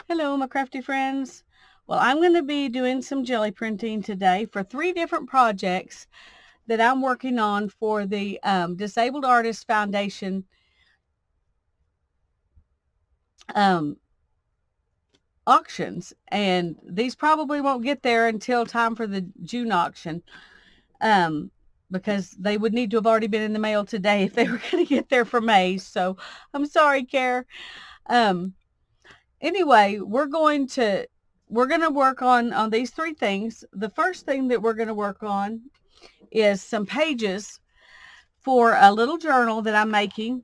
Hello, my crafty friends. Well, I'm going to be doing some jelly printing today for 3 different projects that I'm working on for the Disabled Artists Foundation auctions. And these probably won't get there until time for the June auction because they would need to have already been in the mail today if they were going to get there for May. So I'm sorry, Care. Anyway, we're going to work on these 3 things. The first thing that we're going to work on is some pages for a little journal that I'm making.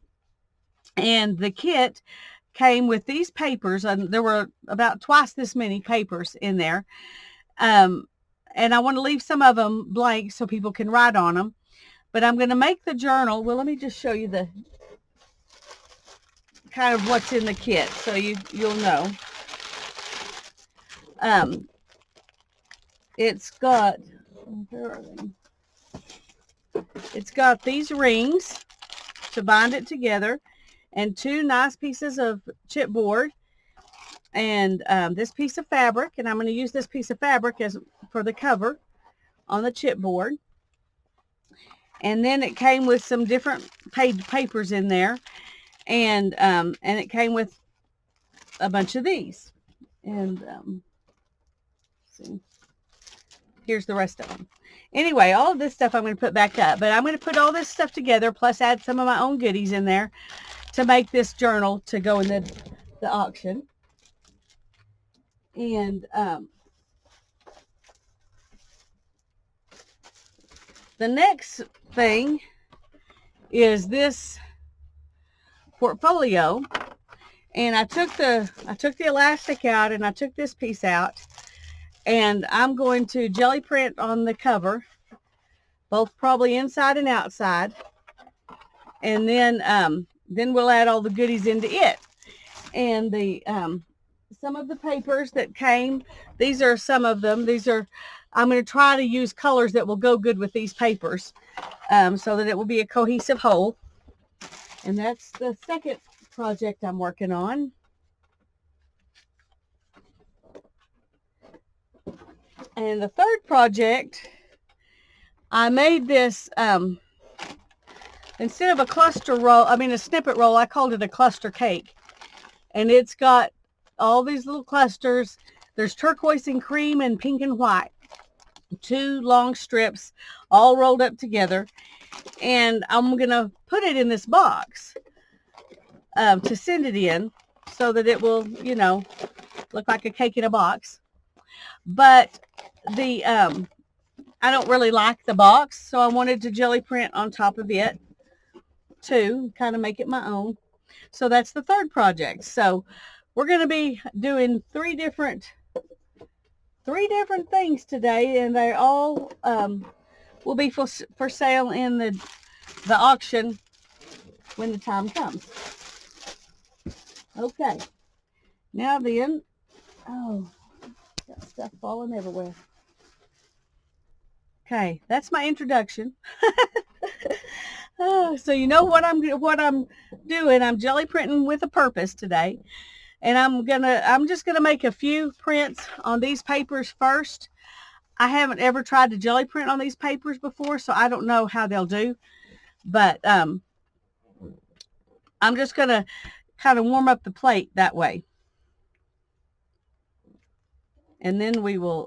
And the kit came with these papers, and there were about twice this many papers in there. And I want to leave some of them blank so people can write on them. But I'm going to make the journal. Well, let me just show you the kind of what's in the kit so you'll know. It's got, where are they? It's got these rings to bind it together, and 2 nice pieces of chipboard, and this piece of fabric, and I'm going to use this piece of fabric as for the cover on the chipboard. And then it came with some different papers in there, and it came with a bunch of these. And see, here's the rest of them. Anyway, all of this stuff I'm going to put back up, but I'm going to put all this stuff together plus add some of my own goodies in there to make this journal to go in the auction. And the next thing is this portfolio, and I took the elastic out, and I took this piece out, and I'm going to jelly print on the cover, both probably inside and outside, and then we'll add all the goodies into it. And the some of the papers that came, these are some of them. I'm going to try to use colors that will go good with these papers so that it will be a cohesive whole. And that's the second project I'm working on. And the third project, I made this, instead of a cluster roll, a snippet roll, I called it a cluster cake. And it's got all these little clusters. There's turquoise and cream and pink and white. 2 long strips all rolled up together. And I'm going to put it in this box to send it in so that it will, look like a cake in a box. But I don't really like the box, so I wanted to jelly print on top of it too, kind of make it my own. So that's the third project. So we're going to be doing 3 different things today, and they all will be for sale in the auction when the time comes. Okay. Now then, oh, got stuff falling everywhere. Okay, that's my introduction. So you know what I'm doing. I'm jelly printing with a purpose today. And I'm just gonna make a few prints on these papers first. I haven't ever tried to jelly print on these papers before, so I don't know how they'll do. But I'm just gonna kind of warm up the plate that way. And then we will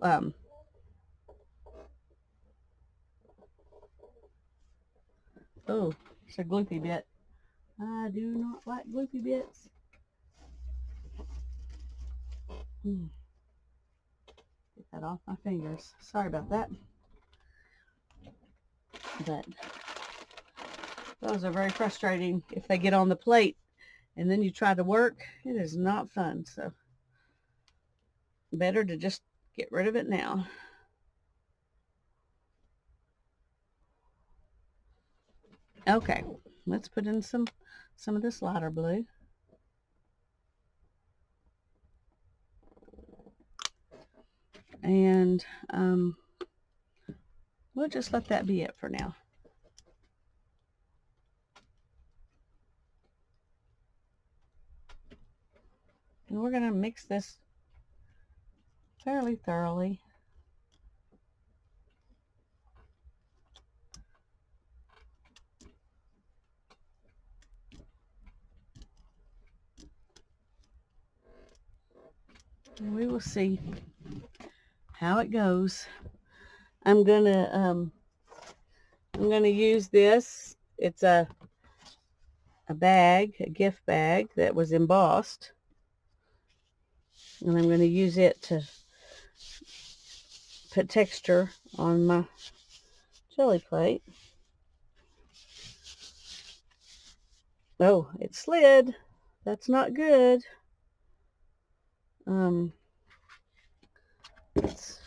oh, it's a gloopy bit. I do not like gloopy bits. Get that off my fingers. Sorry about that. But those are very frustrating if they get on the plate and then you try to work. It is not fun. So better to just get rid of it now. Okay, let's put in some of this lighter blue. And we'll just let that be it for now. And we're going to mix this fairly thoroughly. And we will see how it goes. I'm gonna use this. It's a bag, a gift bag that was embossed, and I'm going to use it to put texture on my jelly plate. Oh, it slid. That's not good. Let's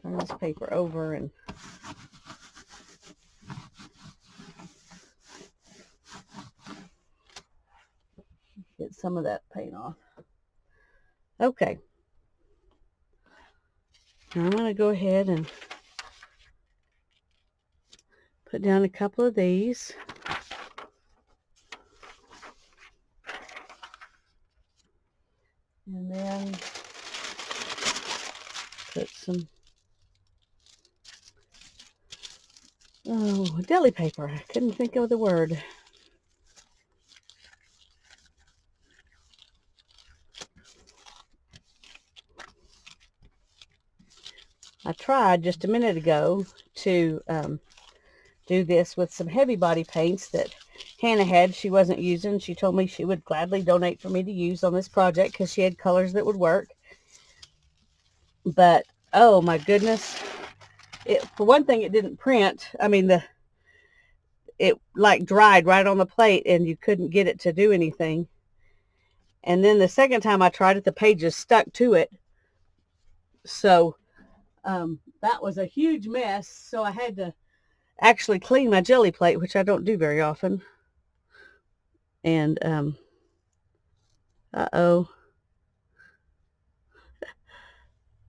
turn this paper over and get some of that paint off. Okay. Now I'm going to go ahead and put down a couple of these. And then put some deli paper. I couldn't think of the word. I tried just a minute ago to do this with some heavy body paints that Hannah had she wasn't using. She told me she would gladly donate for me to use on this project because she had colors that would work. But oh my goodness, for one thing, it didn't print. I mean, it like dried right on the plate and you couldn't get it to do anything. And then the second time I tried it, the pages stuck to it. So that was a huge mess. So I had to actually clean my jelly plate, which I don't do very often. And uh-oh.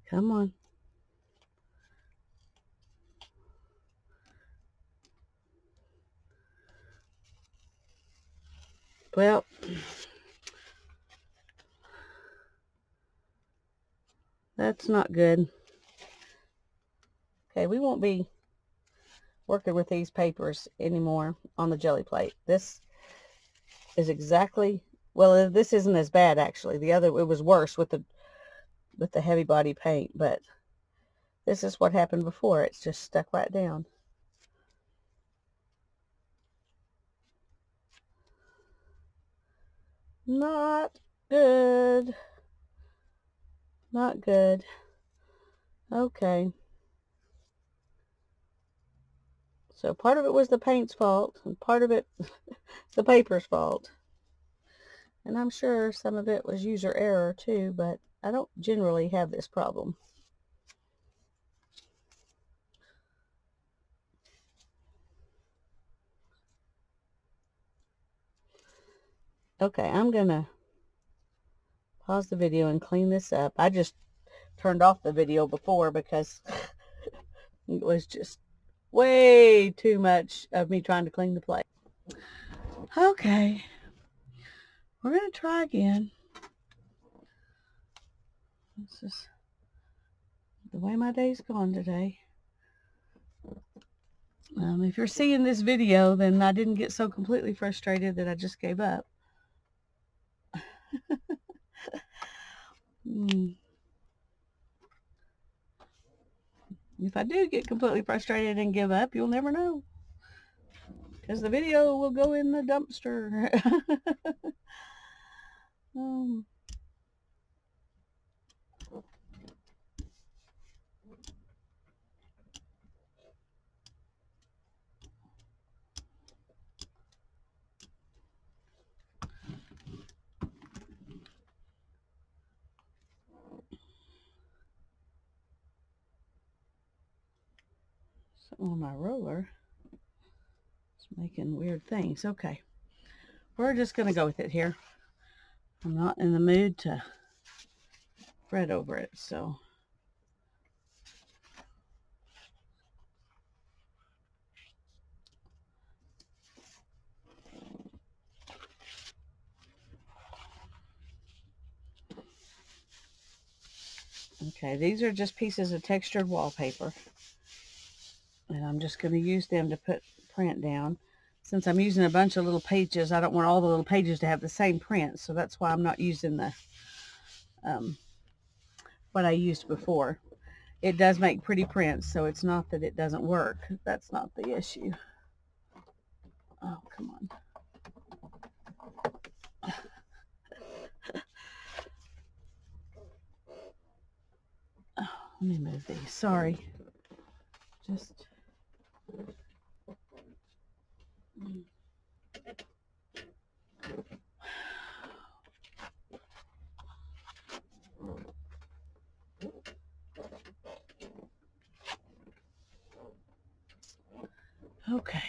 Come on. Well, that's not good. Okay, we won't be working with these papers anymore on the jelly plate. This is exactly, well, this isn't as bad actually. The other, it was worse with the heavy body paint, but this is what happened before. It's just stuck right down. Not good. Not good. Okay. So part of it was the paint's fault, and part of it the paper's fault. And I'm sure some of it was user error too, but I don't generally have this problem. Okay, I'm gonna pause the video and clean this up. I just turned off the video before because it was just way too much of me trying to clean the plate. Okay, we're gonna try again. This is the way my day's gone today. If you're seeing this video, then I didn't get so completely frustrated that I just gave up. If I do get completely frustrated and give up, you'll never know, because the video will go in the dumpster. Something on my roller is making weird things. Okay, we're just going to go with it here. I'm not in the mood to fret over it, so. Okay, these are just pieces of textured wallpaper. And I'm just going to use them to put print down. Since I'm using a bunch of little pages, I don't want all the little pages to have the same print. So that's why I'm not using the what I used before. It does make pretty prints, so it's not that it doesn't work. That's not the issue. Oh, come on. Oh, let me move these. Sorry. Just... Okay.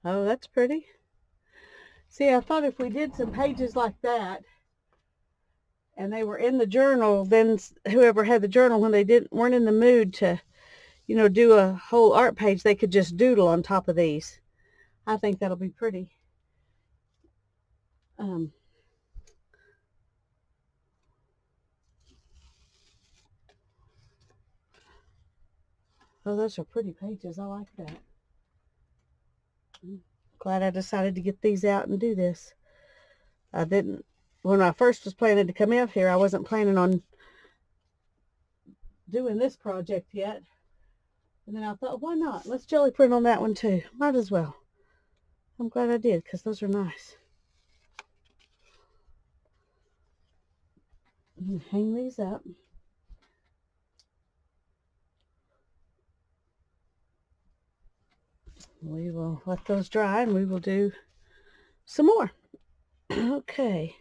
Oh, that's pretty. See, I thought if we did some pages like that, and they were in the journal, then whoever had the journal, when they weren't in the mood to, you know, do a whole art page, they could just doodle on top of these. I think that'll be pretty. Oh, those are pretty pages. I like that. Glad I decided to get these out and do this. I didn't, when I first was planning to come out here, I wasn't planning on doing this project yet. And then I thought, why not? Let's jelly print on that one too. Might as well. I'm glad I did, because those are nice. Hang these up. We will let those dry and we will do some more. Okay.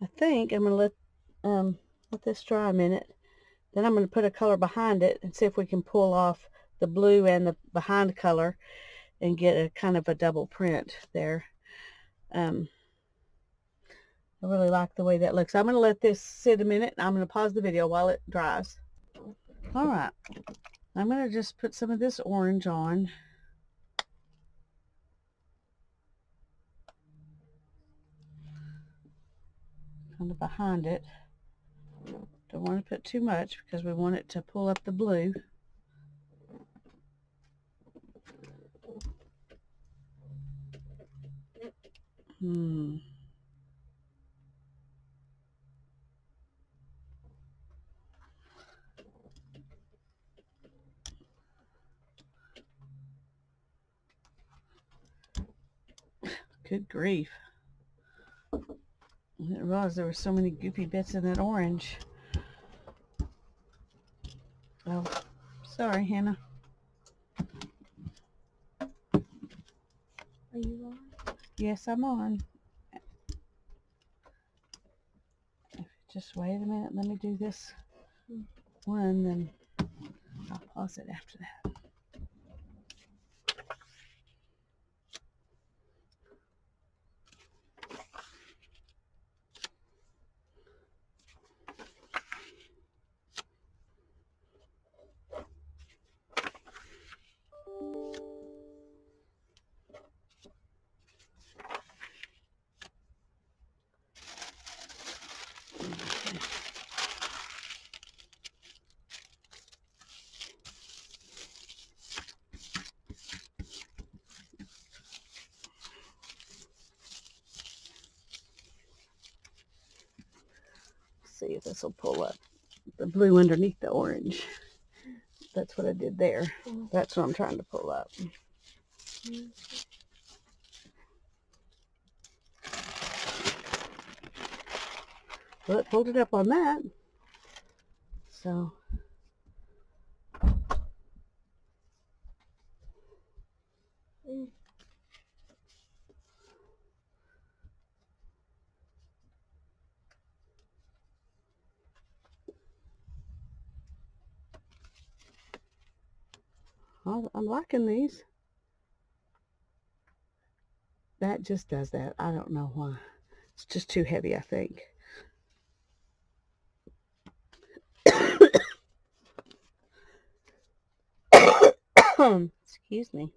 I think I'm going to let this dry a minute. Then I'm going to put a color behind it and see if we can pull off the blue and the behind color and get a kind of a double print there. I really like the way that looks. I'm going to let this sit a minute and I'm going to pause the video while it dries. All right. I'm going to just put some of this orange on. Kind of behind it. Don't want to put too much because we want it to pull up the blue. Good grief. I didn't realize there were so many goopy bits in that orange. Oh, sorry, Hannah. Are you on? Yes, I'm on. Just wait a minute. Let me do this one, then I'll pause it after that. see if this will pull up. The blue underneath the orange. That's what I did there. That's what I'm trying to pull up. Well, it pulled it up on that. So. I'm liking these. That just does that. I don't know why. It's just too heavy, I think. Excuse me.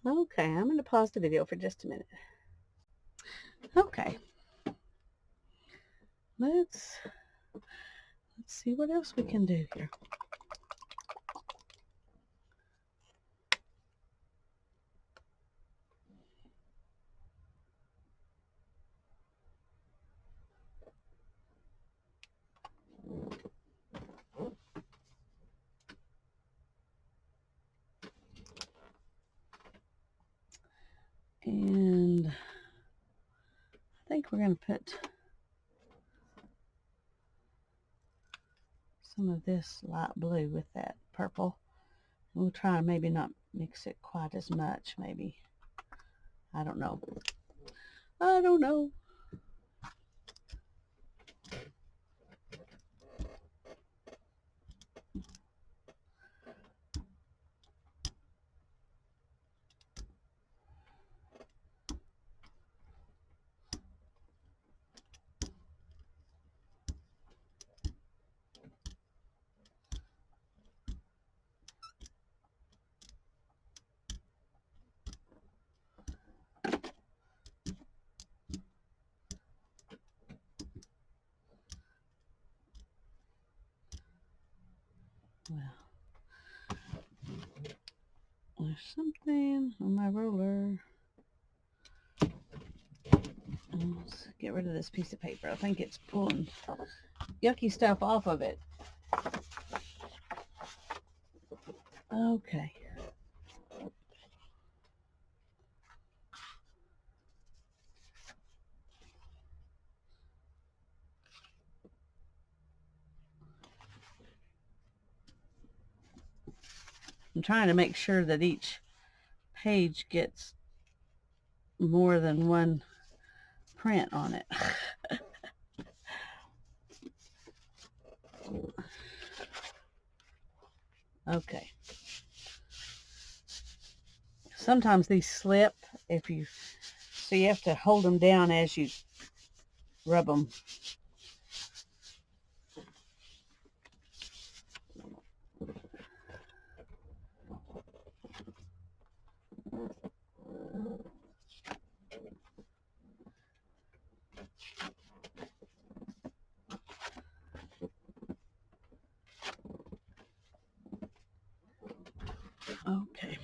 Okay, I'm going to pause the video for just a minute. Okay. Let's see what else we can do here. And I think we're going to put some of this light blue with that purple. We'll try to maybe not mix it quite as much, maybe. I don't know. I don't know. Well, there's something on my roller. Let's get rid of this piece of paper. I think it's pulling yucky stuff off of it. Okay. I'm trying to make sure that each page gets more than one print on it. Okay. Sometimes these slip so you have to hold them down as you rub them. Okay.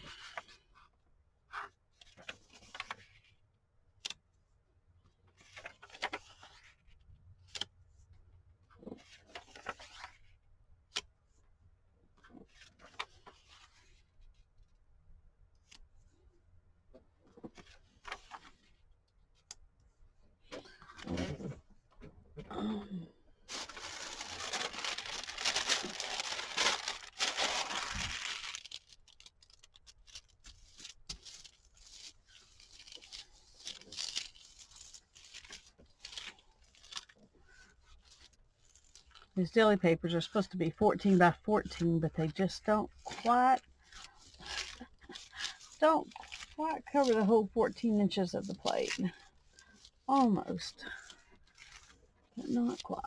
These deli papers are supposed to be 14 by 14, but they just don't quite cover the whole 14 inches of the plate. Almost, but not quite.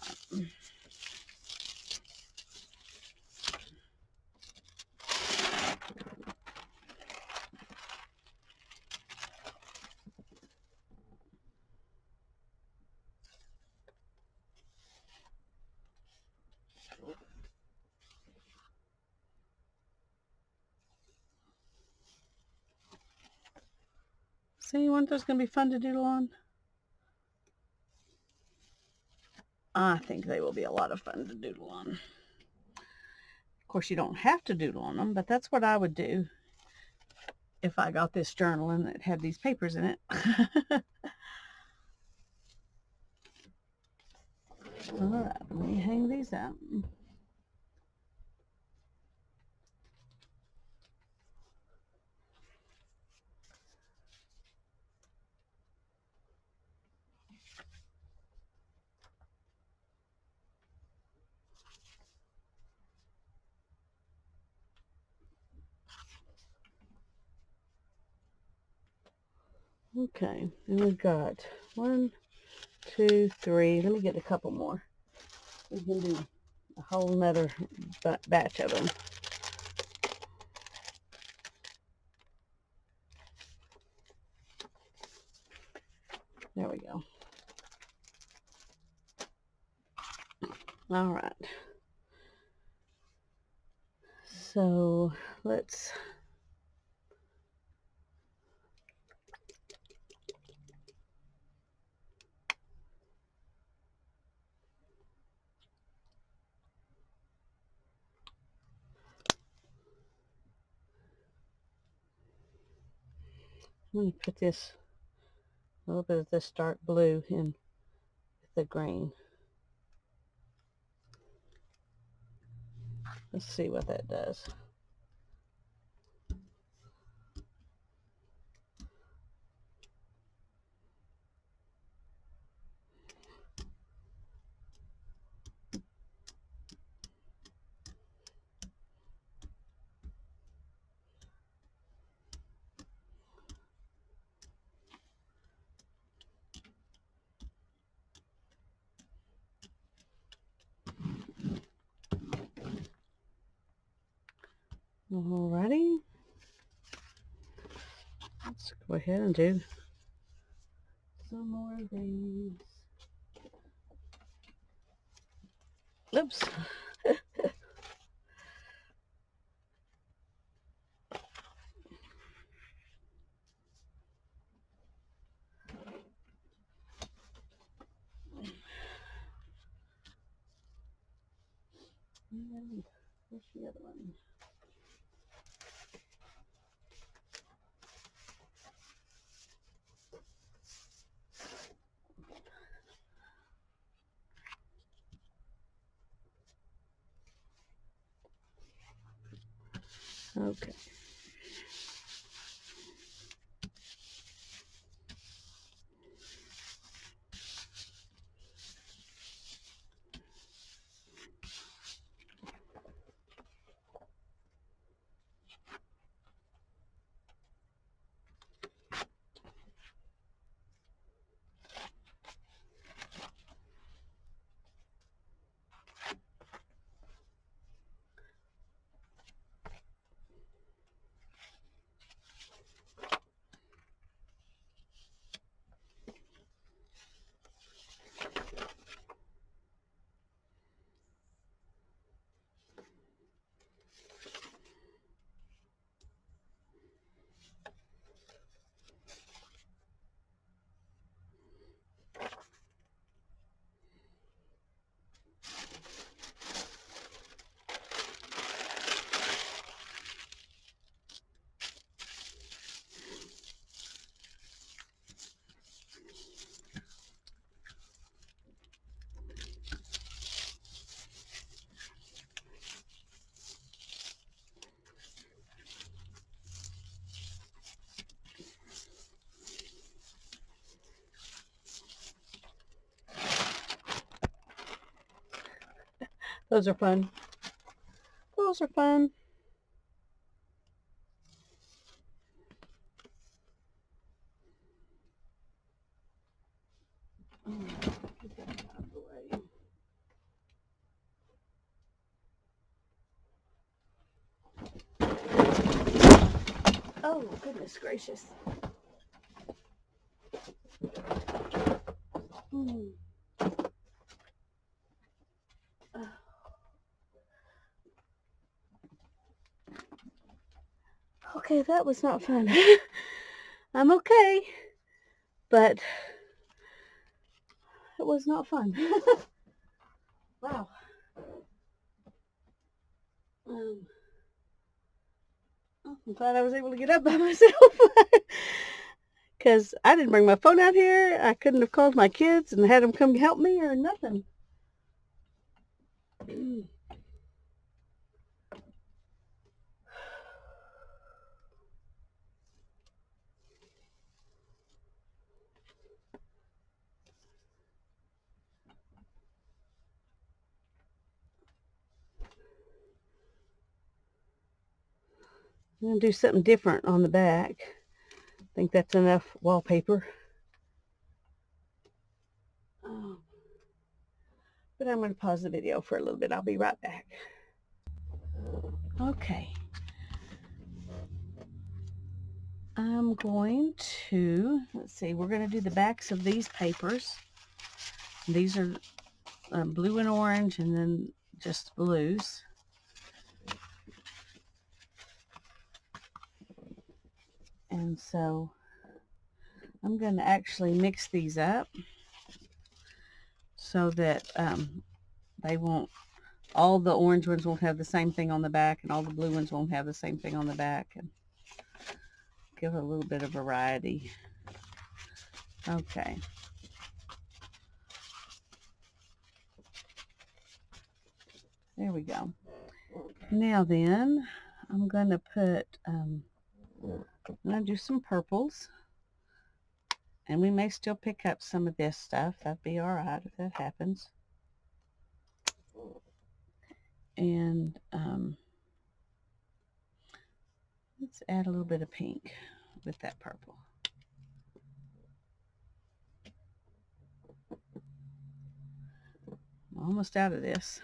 See, you want those going to be fun to doodle on? I think they will be a lot of fun to doodle on. Of course, you don't have to doodle on them, but that's what I would do if I got this journal and it had these papers in it. All right, let me hang these up. Okay, and we've got 1, 2, 3. Let me get a couple more. We can do a whole nother batch of them. There we go. All right. So let's I'm going to put this, a little bit of this dark blue in with the green. Let's see what that does. Alrighty. Let's go ahead and do some more of these. Oops. And where's the other one? Okay. Those are fun. Those are fun. Get that out of the way. Oh, goodness gracious. Okay, that was not fun. I'm okay, but it was not fun. Wow. I'm glad I was able to get up by myself. Because I didn't bring my phone out here. I couldn't have called my kids and had them come help me or nothing. I'm going to do something different on the back. I think that's enough wallpaper. But I'm going to pause the video for a little bit. I'll be right back. Okay. I'm going to, let's see, we're going to do the backs of these papers. These are blue and orange, and then just blues. And so I'm going to actually mix these up so that they won't, all the orange ones won't have the same thing on the back, and all the blue ones won't have the same thing on the back, and give it a little bit of variety. Okay. There we go. Now then, I'm going to put, I'm going to do some purples. And we may still pick up some of this stuff. That'd be all right if that happens. And let's add a little bit of pink with that purple. I'm almost out of this.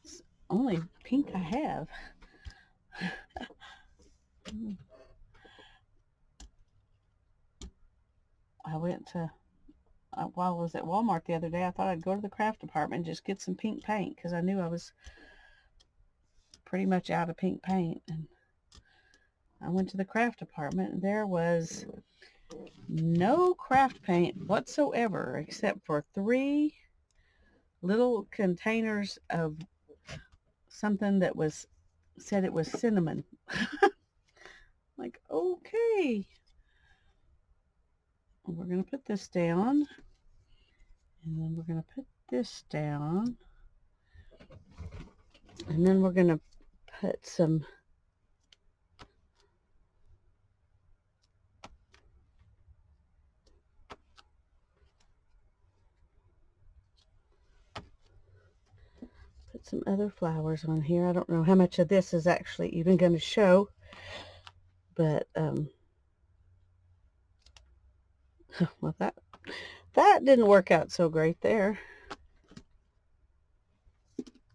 It's only pink I have. I went to, while I was at Walmart the other day, I thought I'd go to the craft department and just get some pink paint because I knew I was pretty much out of pink paint. And I went to the craft department and there was no craft paint whatsoever except for 3 little containers of something that was, said it was cinnamon. Like, okay. We're going to put this down. And then we're going to put this down. And then we're going to put some other flowers on here. I don't know how much of this is actually even going to show, but well, that didn't work out so great there.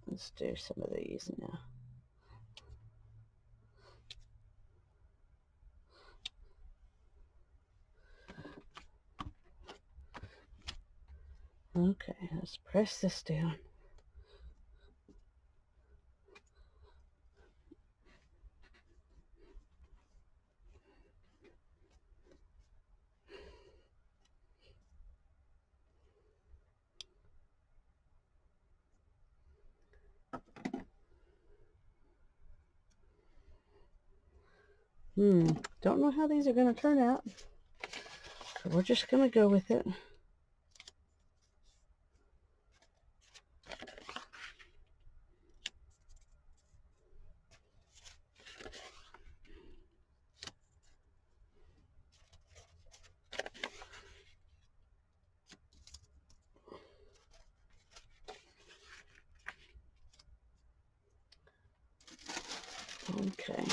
Let's do some of these now. Okay, let's press this down. Don't know how these are going to turn out. We're just going to go with it. Okay.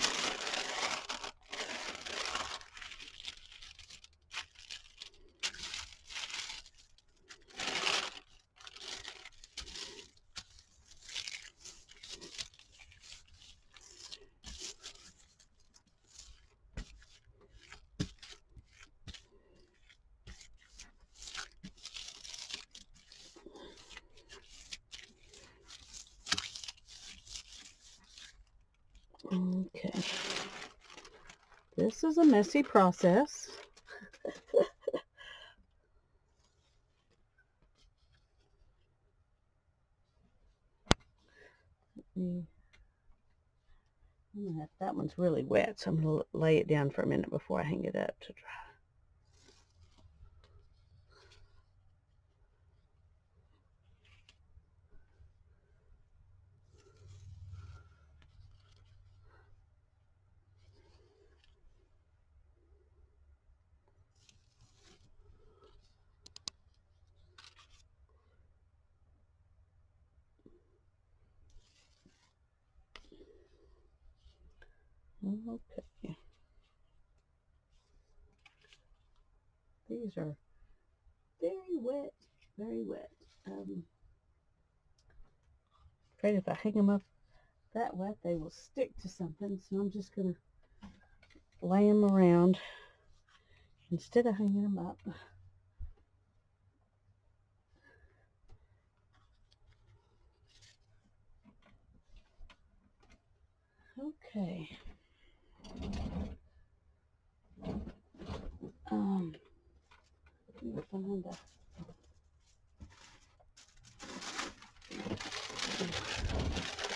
Okay. This is a messy process. That one's really wet, so I'm going to lay it down for a minute before I hang it up to dry. Okay. These are very wet, very wet. Afraid if I hang them up that wet, they will stick to something, so I'm just going to lay them around instead of hanging them up. Okay. Find a,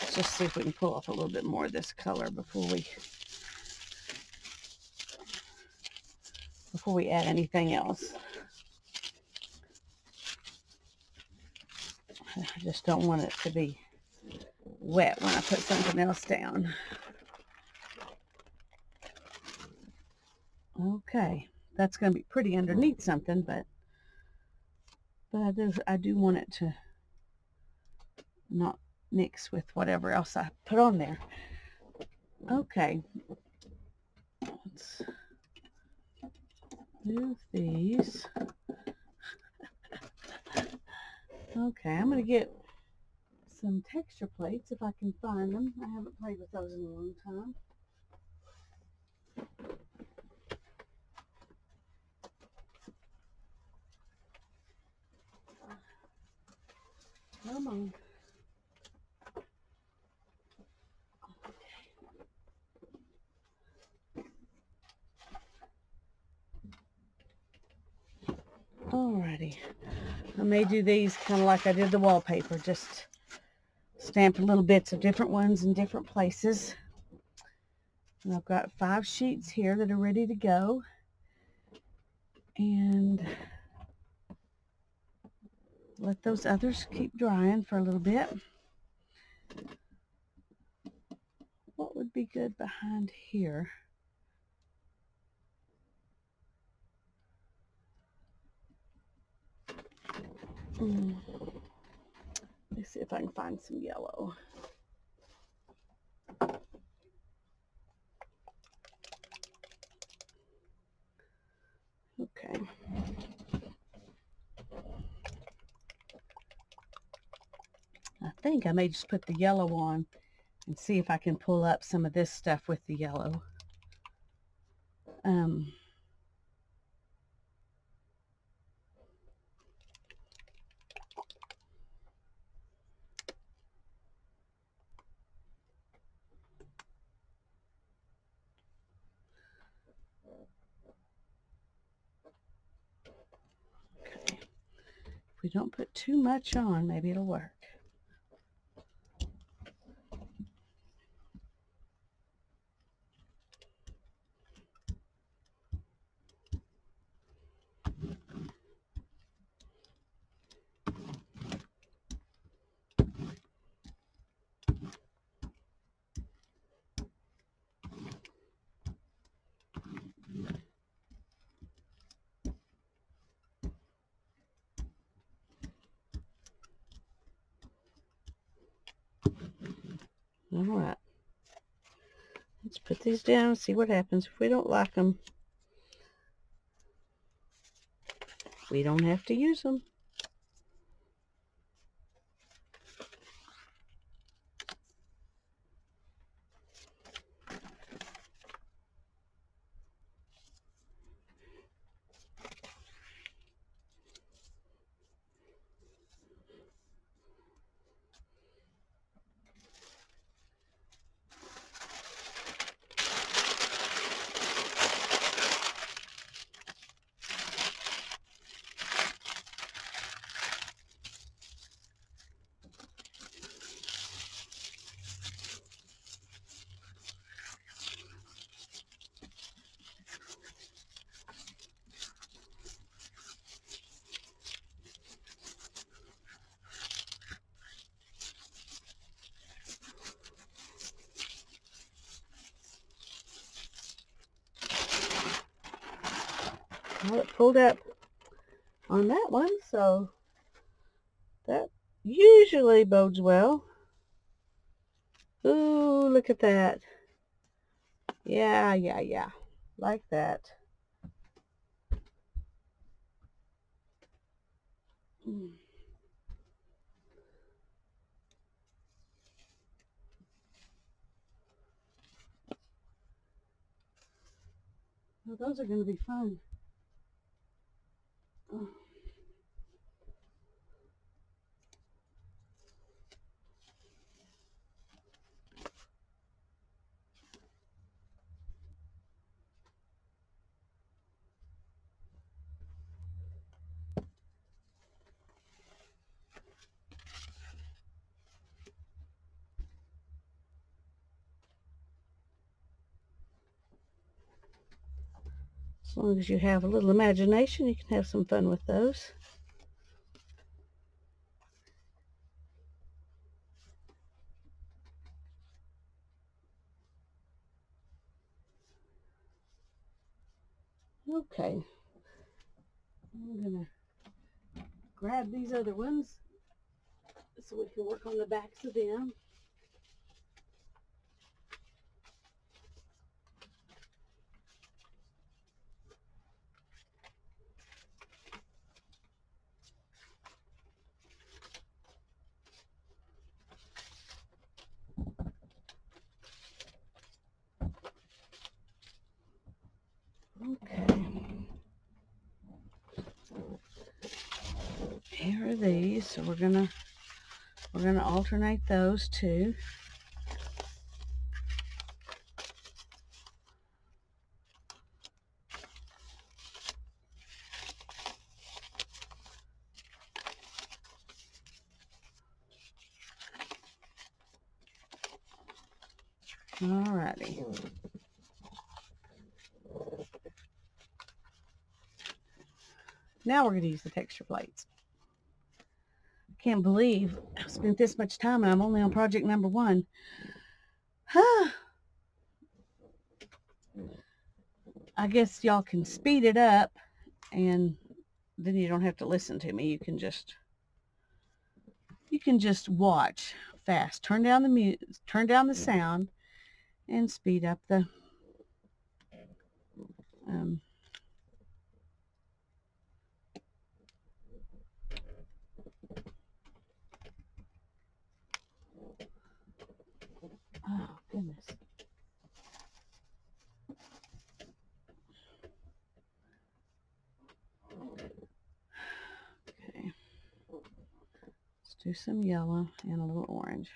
let's just see if we can pull off a little bit more of this color before we add anything else. I just don't want it to be wet when I put something else down. Okay, that's going to be pretty underneath something, but I do want it to not mix with whatever else I put on there. Okay, let's move these. Okay, I'm going to get some texture plates if I can find them. I haven't played with those in a long time. Come on. Alrighty. I may do these kind of like I did the wallpaper, just stamp little bits of different ones in different places. And I've got 5 sheets here that are ready to go. And let those others keep drying for a little bit. What would be good behind here? Let's see if I can find some yellow. Okay. I think I may just put the yellow on and see if I can pull up some of this stuff with the yellow. Okay. If we don't put too much on, maybe it'll work. All right. Let's put these down and see what happens. If we don't like them, we don't have to use them. pulled up on that one, so that usually bodes well. Ooh, look at that. Yeah. Like that. Well, those are going to be fun. As long as you have a little imagination, you can have some fun with those. Okay. I'm going to grab these other ones so we can work on the backs of them. Okay. Here are these, so we're gonna alternate those two. Alrighty. Now we're going to use the texture plates. I can't believe I've spent this much time and I'm only on project number 1. I guess y'all can speed it up and then you don't have to listen to me. You can just watch fast. Turn down the sound and speed up the oh goodness. Okay. Let's do some yellow and a little orange.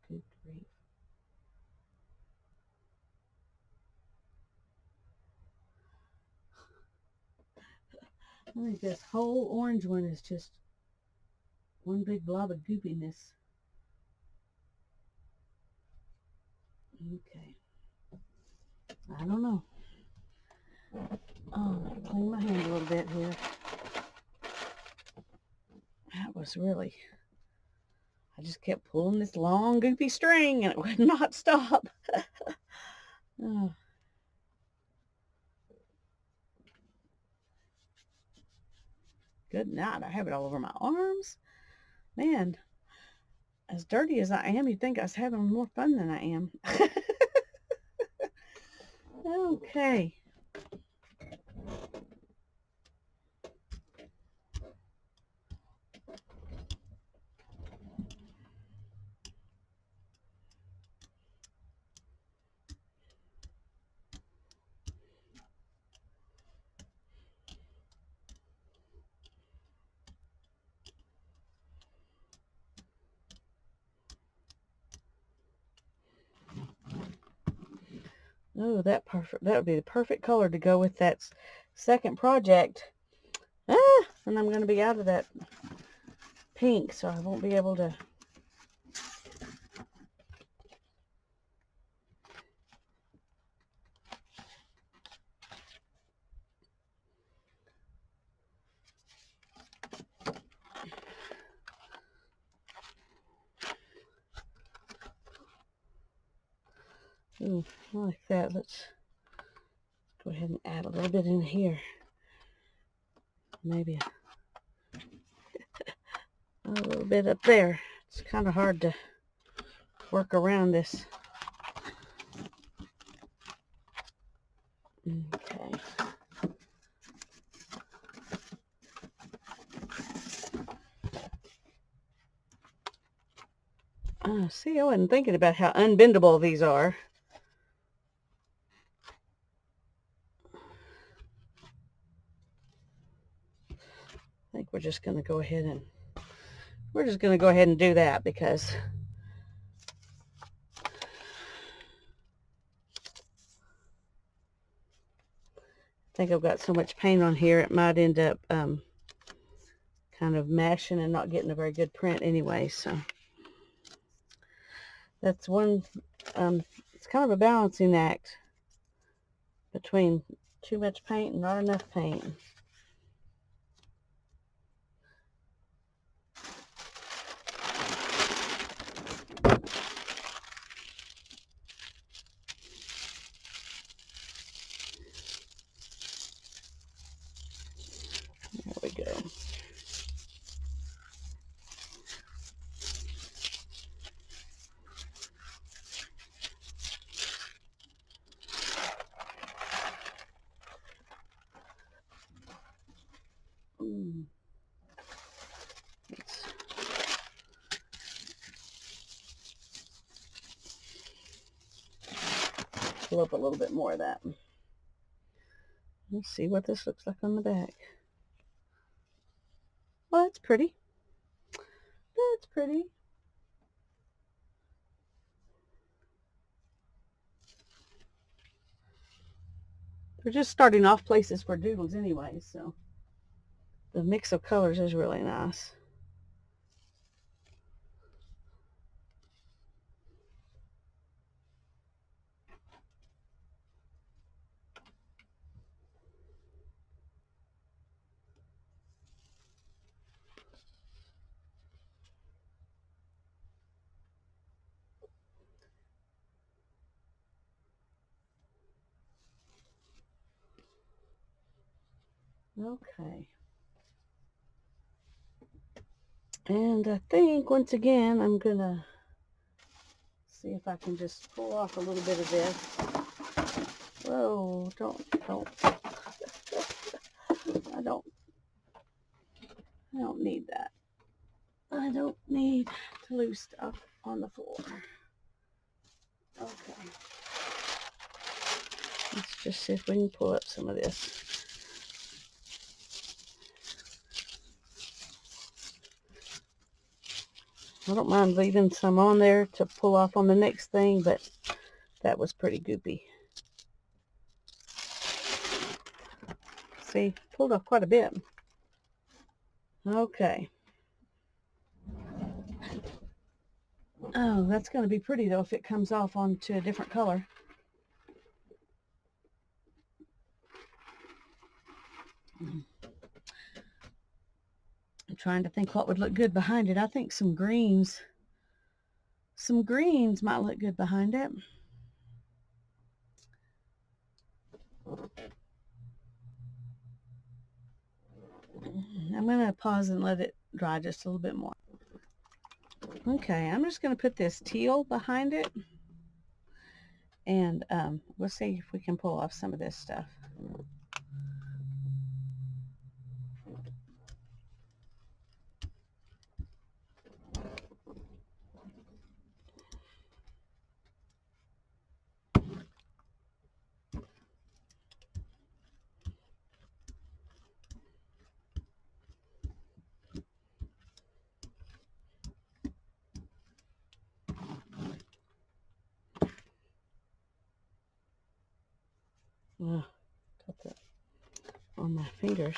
Good grief. I think this whole orange one is just one big blob of goopiness. Okay. I don't know. Oh, I'll clean my hand a little bit here. That was really... I just kept pulling this long, goopy string and it would not stop. Oh. Good night. I have it all over my arms. Man, as dirty as I am, you'd think I was having more fun than I am. Okay. Oh, that would be the perfect color to go with that second project. And I'm going to be out of that pink, so I won't be able to. Ooh, I like that. Let's go ahead and add a little bit in here. Maybe a little bit up there. It's kind of hard to work around this. Okay. See, I wasn't thinking about how unbendable these are. I think we're just going to go ahead and do that because I think I've got so much paint on here it might end up kind of mashing and not getting a very good print anyway. So that's one. It's kind of a balancing act between too much paint and not enough paint. There we go. Let's pull up a little bit more of that. Let's see what this looks like on the back. Well, that's pretty. That's pretty. We're just starting off places for doodles anyway, so the mix of colors is really nice. Okay. And I think, once again, I'm going to see if I can just pull off a little bit of this. Whoa, don't. I don't need that. I don't need to lose stuff on the floor. Okay. Let's just see if we can pull up some of this. I don't mind leaving some on there to pull off on the next thing, but that was pretty goopy. See, pulled off quite a bit. Okay. Oh, that's going to be pretty though if it comes off onto a different color. I'm trying to think what would look good behind it. I think some greens might look good behind it. I'm going to pause and let it dry just a little bit more. Okay, I'm just going to put this teal behind it, and we'll see if we can pull off some of this stuff. Got that on my fingers.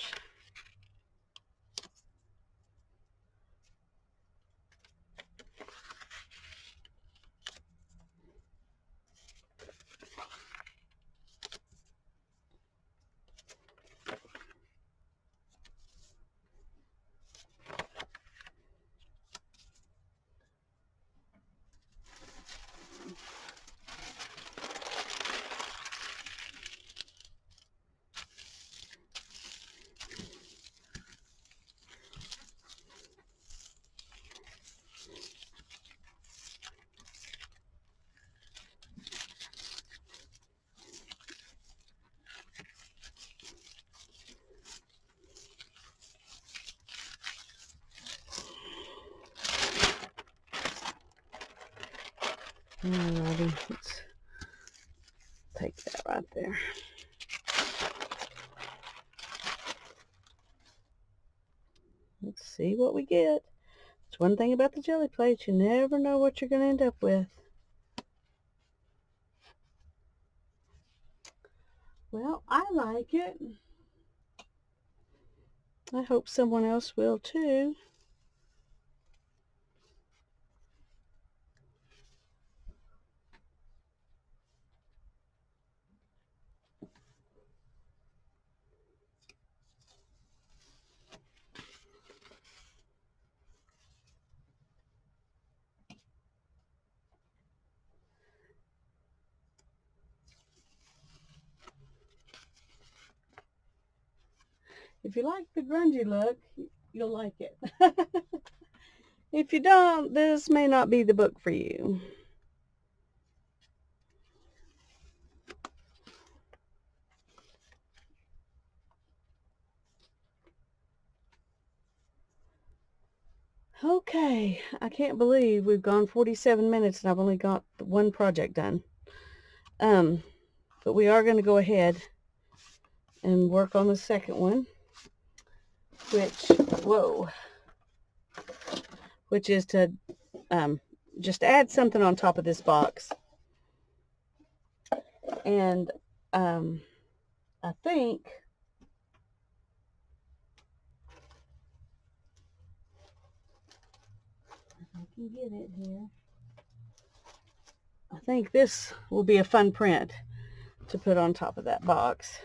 Alrighty, let's take that right there. Let's see what we get. It's one thing about the jelly plates, you never know what you're going to end up with. Well, I like it. I hope someone else will too. If you like the grungy look, you'll like it. If you don't, this may not be the book for you. Okay, I can't believe we've gone 47 minutes and I've only got one project done. But we are going to go ahead and work on the second one, which is to just add something on top of this box. And I think if I can get it here, I think this will be a fun print to put on top of that box.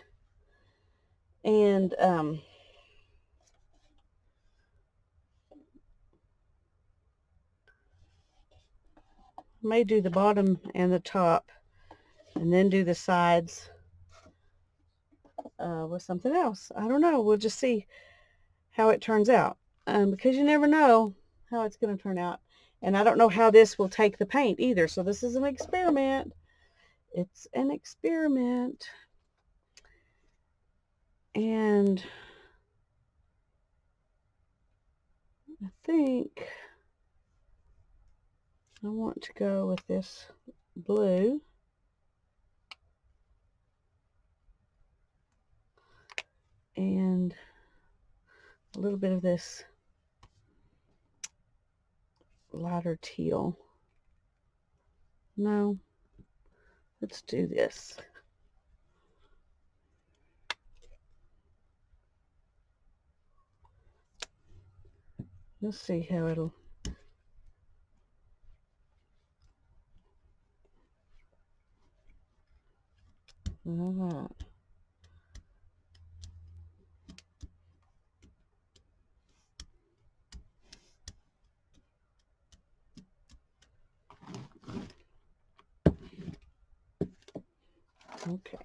And may do the bottom and the top, and then do the sides with something else. I don't know. We'll just see how it turns out, because you never know how it's going to turn out. And I don't know how this will take the paint either. So this is an experiment. It's an experiment. And I think I want to go with this blue. And a little bit of this lighter teal. No, let's do this. Let's see how it'll. All right. Okay.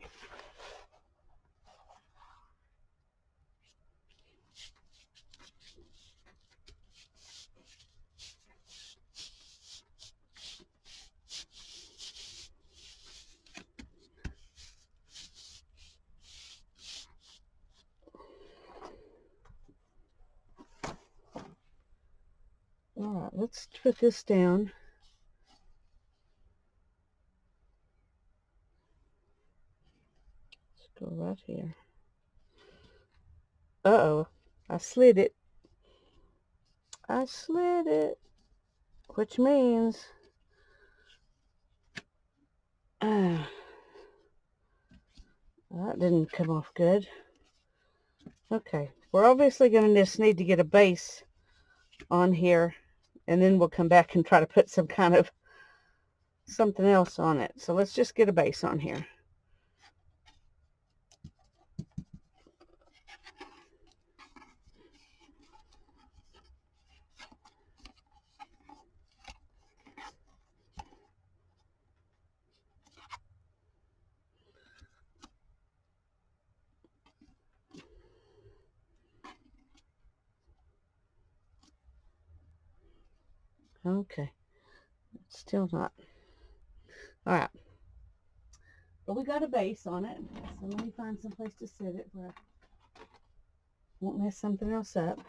All right, let's put this down. Let's go right here. Uh-oh, I slid it. I slid it, which means that didn't come off good. Okay, we're obviously going to just need to get a base on here, and then we'll come back and try to put some kind of something else on it. So let's just get a base on here. Okay, still not. All right, but we got a base on it, so let me find some place to sit it where I won't mess something else up.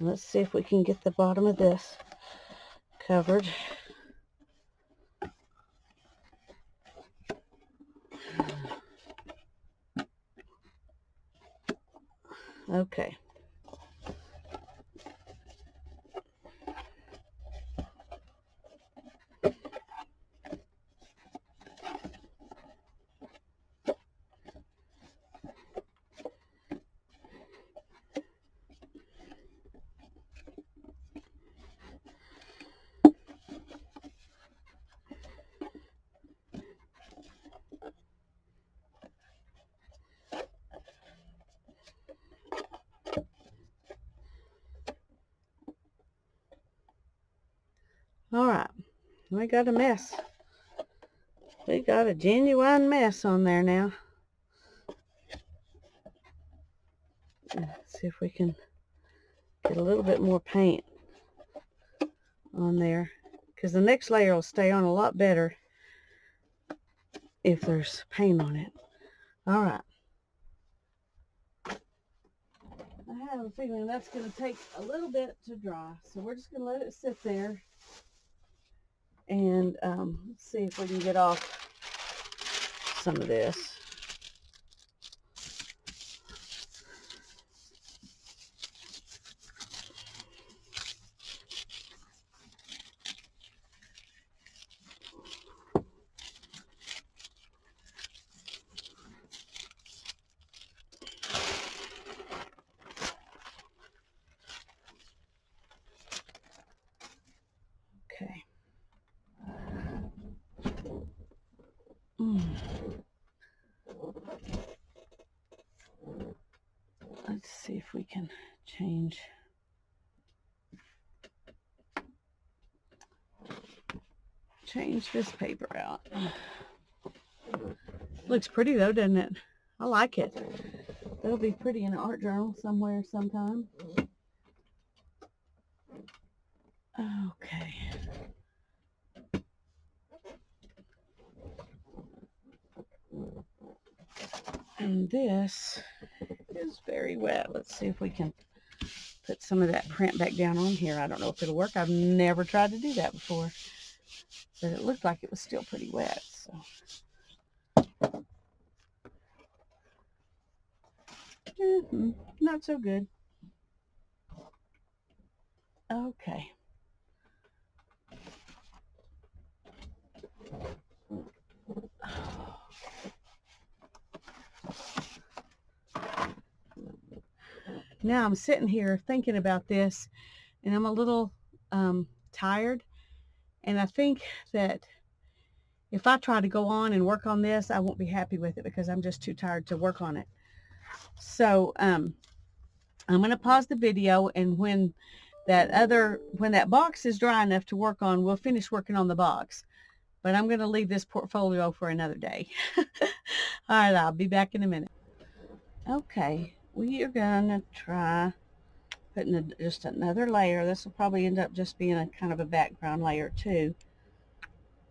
Let's see if we can get the bottom of this covered. Okay. All right. We got a mess. We got a genuine mess on there now. Let's see if we can get a little bit more paint on there, because the next layer will stay on a lot better if there's paint on it. All right. I have a feeling that's going to take a little bit to dry, so we're just going to let it sit there and let's see if we can get off some of this. Okay. Let's see if we can change this paper out. Looks pretty though, doesn't it? I like it. That'll be pretty in an art journal somewhere sometime. Okay. And this is very wet. Let's see if we can put some of that print back down on here. I don't know if it'll work. I've never tried to do that before, but it looked like it was still pretty wet. So not so good. Okay. Now I'm sitting here thinking about this, and I'm a little tired, and I think that if I try to go on and work on this, I won't be happy with it because I'm just too tired to work on it. So I'm going to pause the video, and when that box is dry enough to work on, we'll finish working on the box. But I'm going to leave this portfolio for another day. All right, I'll be back in a minute. Okay, we are going to try putting just another layer. This will probably end up just being a kind of a background layer too,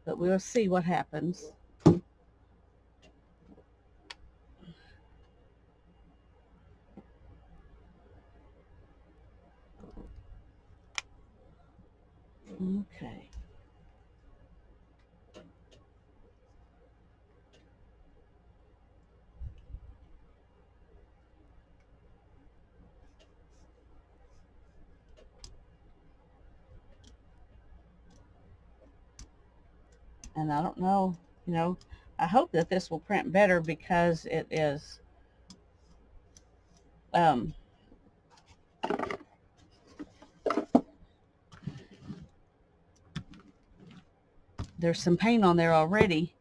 but we'll see what happens. Okay. And I don't know, I hope that this will print better because it is there's some paint on there already.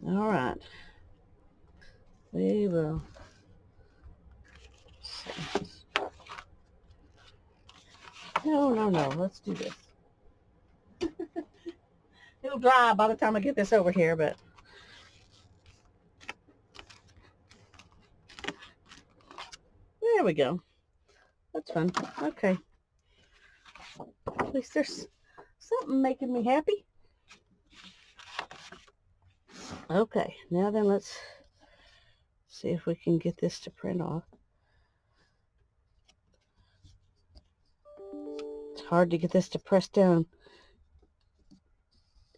All right. We will see. No. Let's do this. It'll dry by the time I get this over here, but There we go. That's fun. Okay. At least there's something making me happy. Okay, now then let's see if we can get this to print off. It's hard to get this to press down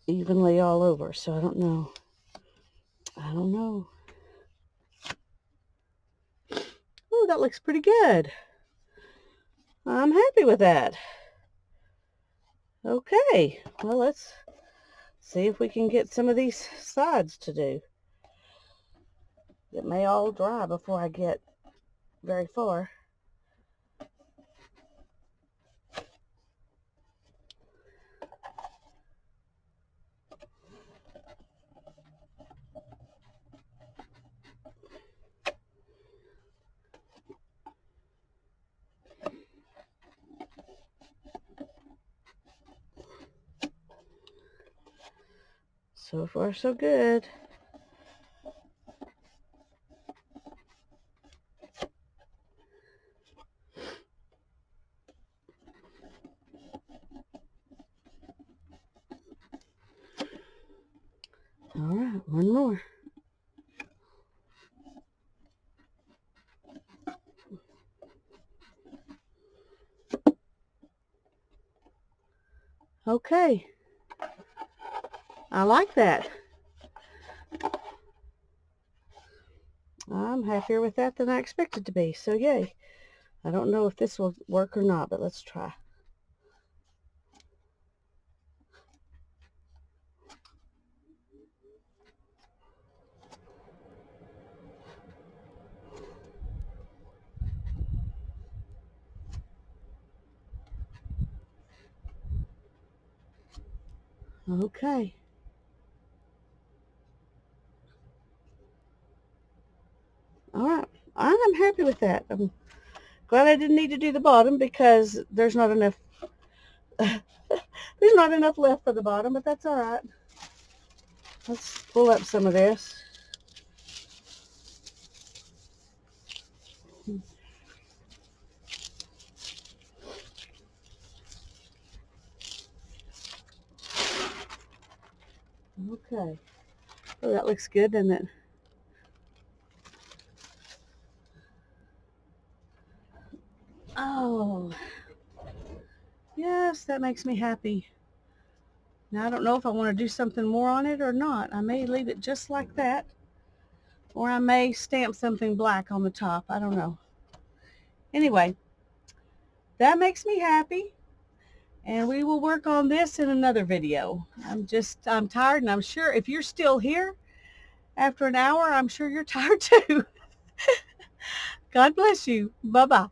evenly all over, so I don't know. Oh, that looks pretty good. I'm happy with that. Okay, well, let's see if we can get some of these sides to do. It may all dry before I get very far. So far, so good. All right, one more. Okay. I like that. I'm happier with that than I expected to be, so yay. I don't know if this will work or not, but let's try. Okay. All right. I'm happy with that. I'm glad I didn't need to do the bottom because there's not enough there's not enough left for the bottom, but that's all right. Let's pull up some of this. Okay. Oh, that looks good, doesn't it? Oh, yes, that makes me happy. Now, I don't know if I want to do something more on it or not. I may leave it just like that, or I may stamp something black on the top. I don't know. Anyway, that makes me happy, and we will work on this in another video. I'm tired, and I'm sure if you're still here after an hour, I'm sure you're tired too. God bless you. Bye-bye.